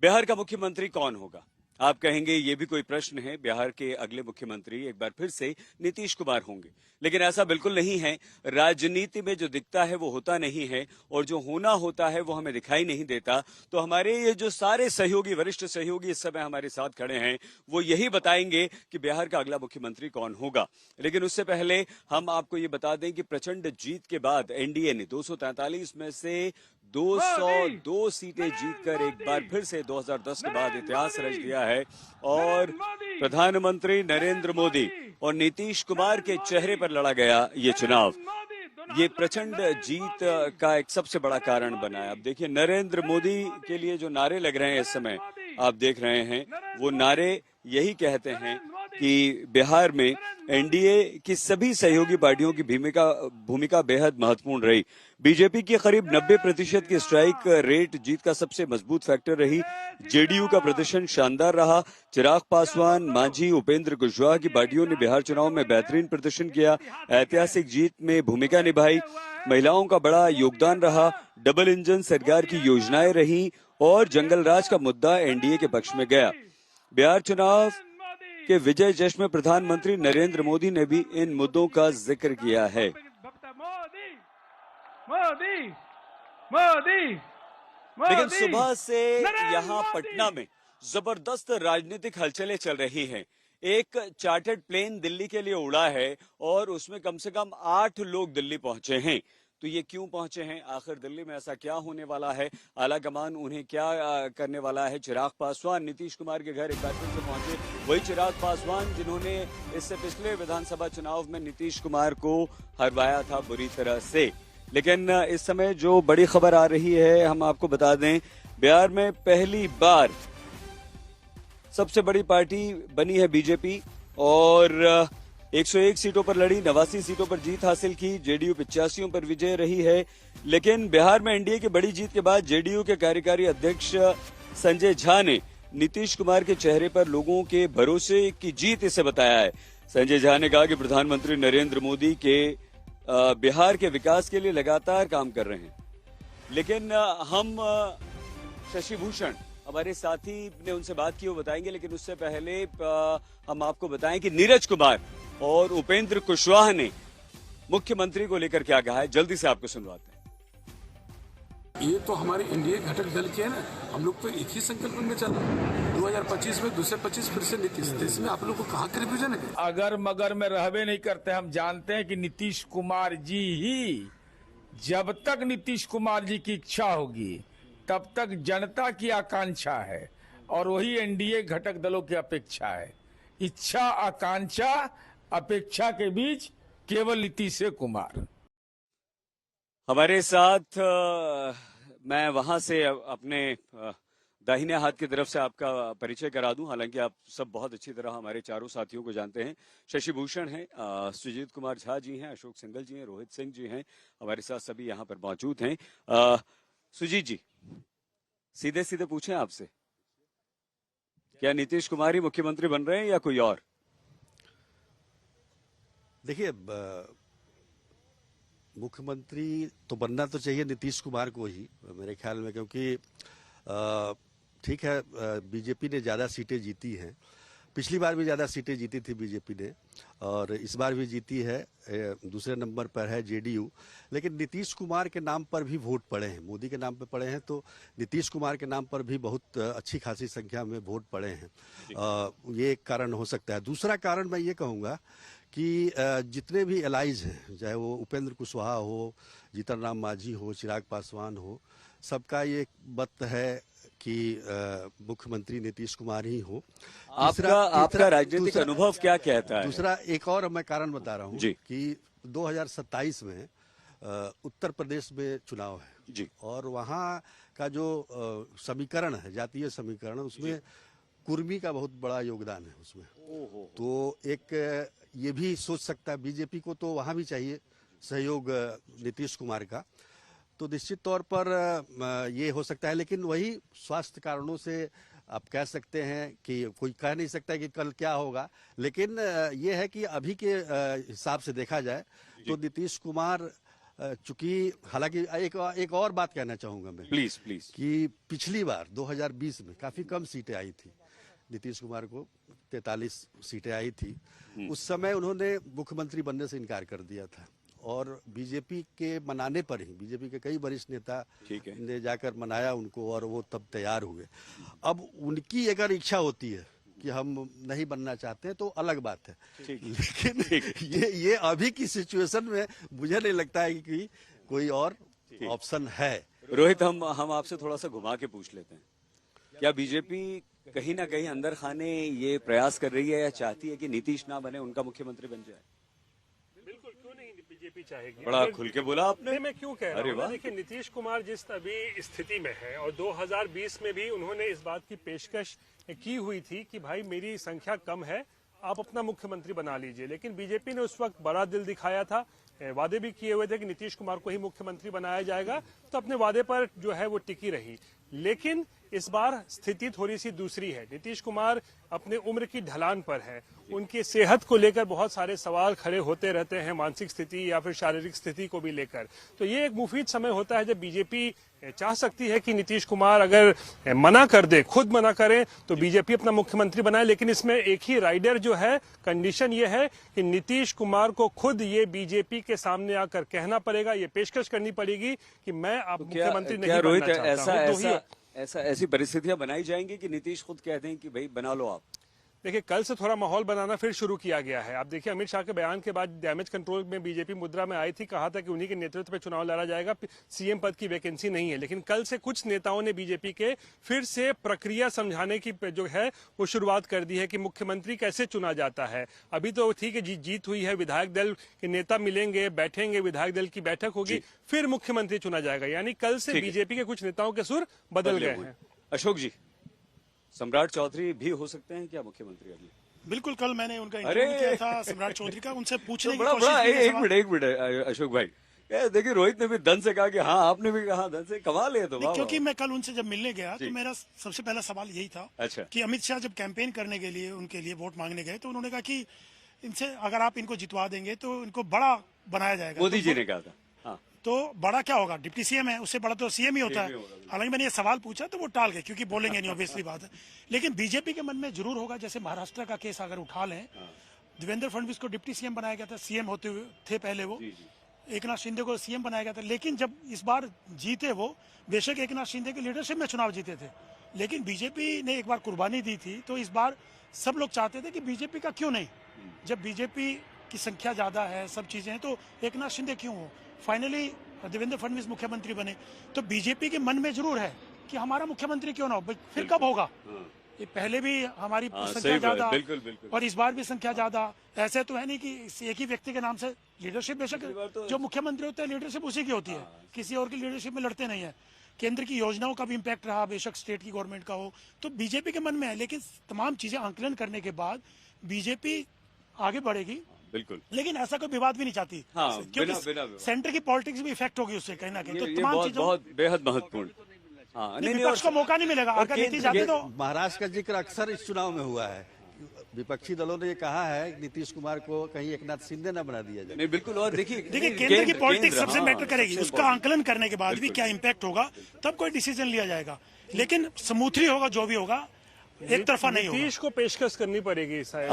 बिहार का मुख्यमंत्री कौन होगा? आप कहेंगे ये भी कोई प्रश्न है। बिहार के अगले मुख्यमंत्री एक बार फिर से नीतीश कुमार होंगे, लेकिन ऐसा बिल्कुल नहीं है। राजनीति में जो दिखता है वो होता नहीं है, और जो होना होता है वो हमें दिखाई नहीं देता। तो हमारे ये जो सारे सहयोगी, वरिष्ठ सहयोगी इस समय हमारे साथ खड़े हैं, वो यही बताएंगे कि बिहार का अगला मुख्यमंत्री कौन होगा। लेकिन उससे पहले हम आपको ये बता दें कि प्रचंड जीत के बाद एनडीए ने 243 में से 202 सीटें जीतकर एक बार फिर से 2010 के बाद इतिहास रच दिया है। और प्रधानमंत्री नरेंद्र मोदी और नीतीश कुमार के चेहरे पर लड़ा गया ये चुनाव, ये प्रचंड जीत का एक सबसे बड़ा कारण बना है। अब देखिए, नरेंद्र मोदी के लिए जो नारे लग रहे हैं इस समय, आप देख रहे हैं, वो नारे यही कहते हैं कि बिहार में एनडीए की सभी सहयोगी पार्टियों की भूमिका बेहद महत्वपूर्ण रही। बीजेपी की करीब 90% की स्ट्राइक रेट जीत का सबसे मजबूत फैक्टर रही। जेडीयू का प्रदर्शन शानदार रहा। चिराग पासवान, मांझी, उपेंद्र कुशवाहा की पार्टियों ने बिहार चुनाव में बेहतरीन प्रदर्शन किया, ऐतिहासिक जीत में भूमिका निभाई। महिलाओं का बड़ा योगदान रहा। डबल इंजन सरकार की योजनाएं रही और जंगल राज का मुद्दा एनडीए के पक्ष में गया। बिहार चुनाव के विजय जश्न में प्रधानमंत्री नरेंद्र मोदी ने भी इन मुद्दों का जिक्र किया है। लेकिन सुबह से यहाँ पटना में जबरदस्त राजनीतिक हलचलें चल रही हैं। एक चार्टर्ड प्लेन दिल्ली के लिए उड़ा है और उसमें कम से कम 8 लोग दिल्ली पहुंचे हैं। तो ये क्यों पहुंचे हैं? आखिर दिल्ली में ऐसा क्या होने वाला है? आला कमान उन्हें क्या करने वाला है? चिराग पासवान नीतीश कुमार के घर एक बार फिर से पहुंचे, वही चिराग पासवान जिन्होंने इससे पिछले विधानसभा चुनाव में नीतीश कुमार को हरवाया था बुरी तरह से। लेकिन इस समय जो बड़ी खबर आ रही है, हम आपको बता दें, बिहार में पहली बार सबसे बड़ी पार्टी बनी है बीजेपी और 101 सीटों पर लड़ी, 89 सीटों पर जीत हासिल की। जेडीयू 85 पर विजय रही है। लेकिन बिहार में एनडीए की बड़ी जीत के बाद जेडीयू के कार्यकारी अध्यक्ष संजय झा ने नीतीश कुमार के चेहरे पर लोगों के भरोसे की जीत इसे बताया है। संजय झा ने कहा कि प्रधानमंत्री नरेंद्र मोदी के बिहार के विकास के लिए लगातार काम कर रहे हैं। लेकिन हम शशि भूषण हमारे साथी ने उनसे बात की, वो बताएंगे। लेकिन उससे पहले हम आपको बताएं कि नीरज कुमार और उपेंद्र कुशवाहा ने मुख्यमंत्री को लेकर क्या कहा है, जल्दी से आपको सुनवाते हैं। ये तो हमारे एनडीए घटक दल के है ना, हम लोग तो एक ही संकल्प में चल रहे हैं। 2025 में दूसरे 25 फिर से नीतीश, इसमें आप लोग को कहाँ का रिविजन है? अगर मगर में रहबे नहीं करते। हम जानते हैं कि नीतीश कुमार जी ही, जब तक नीतीश कुमार जी की इच्छा होगी तब तक जनता की आकांक्षा है, और वही एनडीए घटक दलों की अपेक्षा है। इच्छा, आकांक्षा, अपेक्षा के बीच केवल नीतीश कुमार। हमारे साथ मैं वहां से अपने दाहिने हाथ की तरफ से आपका परिचय करा दूं। हालांकि आप सब बहुत अच्छी तरह हमारे चारों साथियों को जानते हैं। शशि भूषण हैं, सुजीत कुमार झा जी हैं, अशोक सिंघल जी हैं, रोहित सिंह जी हैं, हमारे साथ सभी यहाँ पर मौजूद हैं। सुजीत जी, सीधे सीधे पूछें आपसे, क्या नीतीश कुमार ही मुख्यमंत्री बन रहे हैं या कोई और? देखिए, मुख्यमंत्री तो बनना तो चाहिए नीतीश कुमार को ही मेरे ख्याल में, क्योंकि ठीक है, बीजेपी ने ज़्यादा सीटें जीती हैं। पिछली बार भी ज़्यादा सीटें जीती थी बीजेपी ने, और इस बार भी जीती है। दूसरे नंबर पर है जेडीयू। लेकिन नीतीश कुमार के नाम पर भी वोट पड़े हैं, मोदी के नाम पर पड़े हैं, तो नीतीश कुमार के नाम पर भी बहुत अच्छी खासी संख्या में वोट पड़े हैं। ये एक कारण हो सकता है। दूसरा कारण मैं ये कहूँगा कि जितने भी एलाइज हैं, चाहे वो उपेंद्र कुशवाहा हो, जीतन राम मांझी हो, चिराग पासवान हो, सबका ये मत है कि मुख्यमंत्री नीतीश कुमार ही हो। आपका राजनीतिक अनुभव क्या कहता है? दूसरा एक और मैं कारण बता रहा हूँ कि 2027 में उत्तर प्रदेश में चुनाव है जी, और वहाँ का जो समीकरण है, जातीय समीकरण, उसमें कुर्मी का बहुत बड़ा योगदान है उसमें। तो एक ये भी सोच सकता है, बीजेपी को तो वहाँ भी चाहिए सहयोग नीतीश कुमार का, तो निश्चित तौर पर ये हो सकता है। लेकिन वही स्वास्थ्य कारणों से आप कह सकते हैं कि कोई कह नहीं सकता कि कल क्या होगा। लेकिन ये है कि अभी के हिसाब से देखा जाए तो नीतीश कुमार चूंकि हालांकि एक और बात कहना चाहूंगा मैं प्लीज प्लीज। कि पिछली बार 2020 में काफी कम सीटें आई थी, नीतीश कुमार को 43 सीटें आई थी। उस समय उन्होंने मुख्यमंत्री बनने से इनकार कर दिया था और बीजेपी के मनाने पर ही बीजेपी के कई वरिष्ठ नेता ने जाकर मनाया उनको और वो तब तैयार हुए। अब उनकी अगर इच्छा होती है कि हम नहीं बनना चाहते हैं तो अलग बात है, लेकिन ये अभी की सिचुएशन में मुझे नहीं लगता है कि कोई और ऑप्शन है। रोहित, हम आपसे थोड़ा सा घुमा के पूछ लेते हैं, क्या बीजेपी कहीं ना कहीं अंदर खाने ये प्रयास कर रही है या चाहती है कि नीतीश ना बने, उनका मुख्यमंत्री बन जाए? बिल्कुल, क्यों नहीं बीजेपी चाहेगी। बड़ा खुल के बोला आपने। मैं क्यों कह रहा हूँ, देखिए नीतीश कुमार जिस अभी स्थिति में है और 2020 में भी उन्होंने इस बात की पेशकश की हुई थी कि भाई मेरी संख्या कम है, आप अपना मुख्यमंत्री बना लीजिए, लेकिन बीजेपी ने उस वक्त बड़ा दिल दिखाया था, वादे भी किए हुए थे कि नीतीश कुमार को ही मुख्यमंत्री बनाया जाएगा, तो अपने वादे पर जो है वो टिकी रही। लेकिन इस बार स्थिति थोड़ी सी दूसरी है। नीतीश कुमार अपने उम्र की ढलान पर है, उनकी सेहत को लेकर बहुत सारे सवाल खड़े होते रहते हैं, मानसिक स्थिति या फिर शारीरिक स्थिति को भी लेकर। तो ये एक मुफीद समय होता है जब बीजेपी चाह सकती है कि नीतीश कुमार अगर मना कर दे, खुद मना करें, तो बीजेपी अपना मुख्यमंत्री बनाए। लेकिन इसमें एक ही राइडर जो है, कंडीशन ये है कि नीतीश कुमार को खुद ये बीजेपी के सामने आकर कहना पड़ेगा, ये पेशकश करनी पड़ेगी कि मैं आप मुख्यमंत्री नहीं बनना चाहता हूं। ऐसी परिस्थितियां बनाई जाएंगी कि नीतीश खुद कह दें कि भाई बना लो आप? देखिए, कल से थोड़ा माहौल बनाना फिर शुरू किया गया है। आप देखिए, अमित शाह के बयान के बाद डैमेज कंट्रोल में बीजेपी मुद्रा में आई थी, कहा था कि उन्हीं के नेतृत्व में चुनाव लड़ा जाएगा, सीएम पद की वैकेंसी नहीं है। लेकिन कल से कुछ नेताओं ने बीजेपी के फिर से प्रक्रिया समझाने की जो है वो शुरुआत कर दी है कि मुख्यमंत्री कैसे चुना जाता है। अभी तो ठीक है, जीत हुई है, विधायक दल के नेता मिलेंगे, बैठेंगे, विधायक दल की बैठक होगी, फिर मुख्यमंत्री चुना जाएगा। यानी कल से बीजेपी के कुछ नेताओं के सुर बदल गए हैं। अशोक जी, सम्राट चौधरी भी हो सकते हैं क्या मुख्यमंत्री अभी? बिल्कुल, कल मैंने उनका इंटरव्यू किया था सम्राट चौधरी का, उनसे पूछने की बड़ा कोशिश की। एक मिनट अशोक भाई, देखिए रोहित ने भी दन से कहा कि हाँ, आपने भी कहा दन से, कमाल है। तो क्योंकि मैं कल उनसे जब मिलने गया तो मेरा सबसे पहला सवाल यही था कि अमित शाह जब कैंपेन करने के लिए उनके लिए वोट मांगने गए तो उन्होंने कहा कि इनसे अगर आप इनको जितवा देंगे तो इनको बड़ा बनाया जाएगा। मोदी जी ने कहा था। तो बड़ा क्या होगा, डिप्टी सीएम है, उससे बड़ा तो सीएम ही होता है। हालांकि मैंने ये सवाल पूछा तो वो टाल गए क्योंकि बोलेंगे नहीं, ऑब्वियसली बात है। लेकिन बीजेपी के मन में जरूर होगा, जैसे महाराष्ट्र का केस अगर उठा लें, देवेंद्र फडणवीस को डिप्टी सीएम बनाया गया था, सीएम होते हुए थे पहले वो, एकनाथ शिंदे को सीएम बनाया गया था। लेकिन जब इस बार जीते वो, बेशक एकनाथ शिंदे की लीडरशिप में चुनाव जीते थे, लेकिन बीजेपी ने एक बार कुर्बानी दी थी। तो इस बार सब लोग चाहते थे कि बीजेपी का क्यों नहीं, जब बीजेपी की संख्या ज्यादा है, सब चीजें हैं, तो एकनाथ शिंदे क्यों हो। फाइनली देवेंद्र फडणवीस मुख्यमंत्री बने। तो बीजेपी के मन में जरूर है कि हमारा मुख्यमंत्री क्यों ना हो, फिर कब होगा। ये पहले भी हमारी संख्या ज्यादा और इस बार भी संख्या ज्यादा। ऐसे तो है नहीं कि एक ही व्यक्ति के नाम से लीडरशिप, बेशक जो मुख्यमंत्री होते हैं लीडरशिप उसी की होती है, किसी और की लीडरशिप में लड़ते नहीं है। केंद्र की योजनाओं का भी इम्पैक्ट रहा, बेशक स्टेट की गवर्नमेंट का हो, तो बीजेपी के मन में है। लेकिन तमाम चीजें आंकलन करने के बाद बीजेपी आगे बढ़ेगी, बिल्कुल। लेकिन ऐसा कोई विवाद भी नहीं चाहती, क्योंकि सेंटर की पॉलिटिक्स भी इफेक्ट होगी उससे कहीं ना कहीं। तो तमाम चीजों बहुत बेहद महत्वपूर्ण, विपक्ष को मौका नहीं मिलेगा अगर नीतीश आते तो। महाराष्ट्र का जिक्र अक्सर इस चुनाव में हुआ है, विपक्षी दलों ने ये कहा है नीतीश कुमार को कहीं एकनाथ शिंदे न बना दिया जाए। नहीं बिल्कुल, और देखिए केंद्र की पॉलिटिक्स सबसे मैटर करेगी, उसका आंकलन करने के बाद भी क्या इम्पैक्ट होगा, तब कोई डिसीजन लिया जाएगा। लेकिन स्मूथली होगा, जो भी होगा, एक तरफा नहीं होगा। नीतीश को पेशकश करनी पड़ेगी शायद।